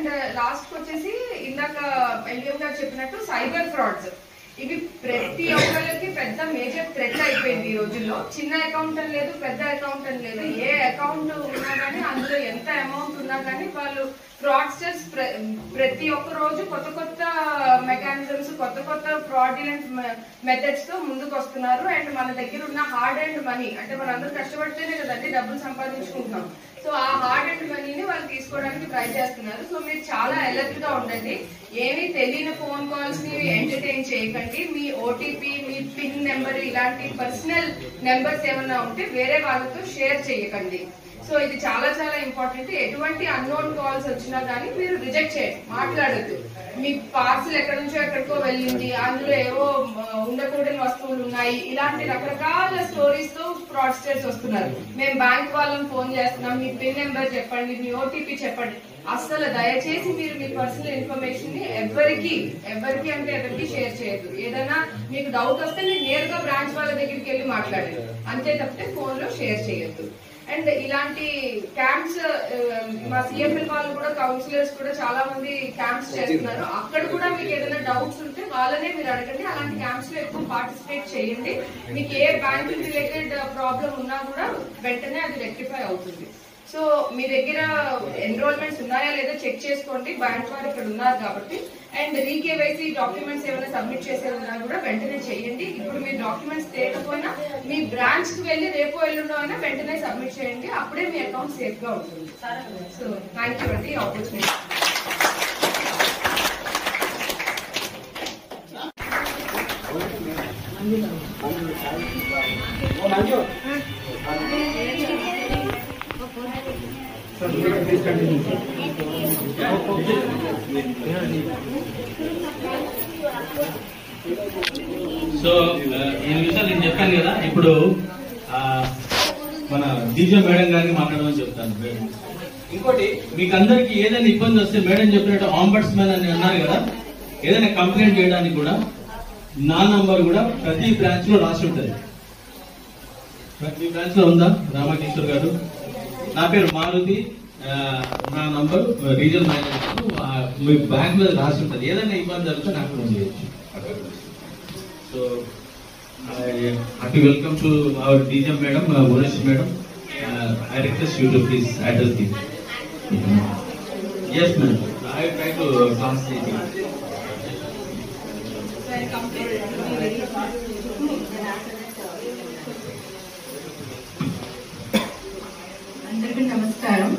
And last వచ్చేసి ఇందాక LM గారు చెప్పినట్టు సైబర్ ఫ్రాడ్స్. ఇవి ప్రతి ఒక్కరికి పెద్ద మేజర్ థ్రెట్ అయిపోయింది ఈ రోజుల్లో. చిన్న అకౌంట్ అని లేదు, పెద్ద అకౌంట్ అని లేదు, ఏ అకౌంట్ ఉన్నా కానీ అందులో ఎంత అమౌంట్ ఉన్నా కానీ వాళ్ళు ఫ్రాడ్స్టర్స్ ప్రతి ఒక్క రోజు కొత్త కొత్త మెకానిజమ్స్, కొత్త కొత్త ఫ్రాడ్యులెంట్ మెథడ్స్ తో ముందుకు వస్తున్నారు. అండ్ మన దగ్గర ఉన్న హార్డ్ అండ్ మనీ, అంటే మనందరూ కష్టపడితేనే కదండి డబ్బులు సంపాదించుకుంటున్నాం. సో ఆ హార్డ్ అండ్ మనీని వాళ్ళు తీసుకోవడానికి ట్రై చేస్తున్నారు. సో మీరు చాలా అలర్ట్ గా ఉండండి. ఏమీ తెలియని ఫోన్ కాల్స్ ని ఎంటర్టైన్ చేయకండి. మీ ఓటీపీ, మీ పిన్ నెంబర్, ఇలాంటి పర్సనల్ నెంబర్స్ ఏమన్నా ఉంటే వేరే వాళ్ళతో షేర్ చేయకండి. సో ఇది చాలా చాలా ఇంపార్టెంట్. ఎటువంటి అన్నోన్ కాల్స్ వచ్చినా కానీ మీరు రిజెక్ట్ చేయండి, మాట్లాడద్దు. మీ పార్సల్ ఎక్కడి నుంచో ఎక్కడికో వెళ్ళింది, అందులో ఏవో ఉండకూడని వస్తువులు ఉన్నాయి, ఇలాంటి రకరకాల స్టోరీస్ తో ఫ్రాడ్స్టర్స్ వస్తున్నారు. మేము బ్యాంక్ వాళ్ళని ఫోన్ చేస్తున్నాం, మీ పిన్ నెంబర్ చెప్పండి, మీ ఓటీపీ చెప్పండి. అస్సలు దయచేసి మీరు మీ పర్సనల్ ఇన్ఫర్మేషన్ ని ఎవరికి షేర్ చేయొద్దు. ఏదైనా మీకు డౌట్ వస్తే మీరు నేరుగా బ్రాంచ్ వాళ్ళ దగ్గరికి వెళ్ళి మాట్లాడండి, అంతే తప్పితే ఫోన్ లో షేర్ చేయొద్దు. అండ్ ఇలాంటి క్యాంప్స్ మా సిఎంఎల్ వాళ్ళు కూడా, కౌన్సిలర్స్ కూడా చాలా మంది క్యాంప్స్ చేస్తున్నారు. అక్కడ కూడా మీకు ఏదైనా డౌట్స్ ఉంటే వాళ్ళనే మీరు అడగండి. అలాంటి క్యాంప్స్ లో ఎక్కువ పార్టిసిపేట్ చేయండి. మీకు ఏ బ్యాంకింగ్ రిలేటెడ్ ప్రాబ్లం ఉన్నా కూడా వెంటనే అది రెక్టిఫై అవుతుంది. సో మీ దగ్గర ఎన్రోల్మెంట్స్ ఉన్నాయా లేదా చెక్ చేసుకోండి, బ్యాంక్ వారు ఇక్కడ ఉన్నారు కాబట్టి. అండ్ రీకేవైసీ డాక్యుమెంట్స్ ఏమైనా సబ్మిట్ చేసేదన్నా కూడా వెంటనే చేయండి. ఇప్పుడు మీ డాక్యుమెంట్స్ తేకపోయినా మీ బ్రాంచ్ కి వెళ్ళి రేపు ఎల్లుండో అయినా వెంటనే సబ్మిట్ చేయండి, అప్పుడే మీ అకౌంట్ సేఫ్ గా ఉంటుంది. సో థ్యాంక్ యూ అండి ఆపర్చునిటీ. సో ఈ విషయాలు నేను చెప్పాను కదా. ఇప్పుడు మన డీజే మేడం గారిని మాట్లాడమని చెప్తాను. ఇంకోటి, మీకు అందరికి ఏదైనా ఇబ్బంది వస్తే మేడం చెప్పినట్టు ఆంబడ్స్మెన్ అని అన్నారు కదా, ఏదైనా కంప్లైంట్ చేయడానికి కూడా నా నంబర్ కూడా ప్రతి బ్రాంచ్ లో రాసి ఉంటుంది. ప్రతి బ్రాంచ్ లో ఉందా రామకిషోర్ గారు? నా పేరు మారుతి, నా నంబర్ రీజనల్ మేనేజర్. మీ బ్యాంక్ లో రాసి ఉంటుంది. ఏదైనా ఇబ్బంది జరిగితే నాకు ఫోన్ చేయొచ్చు. So hearty welcome to our DJ madam, Bhuvaneshwar madam. I request you to please address the. Yes, ma'am. I try to translate it. అందరికీ నమస్కారం.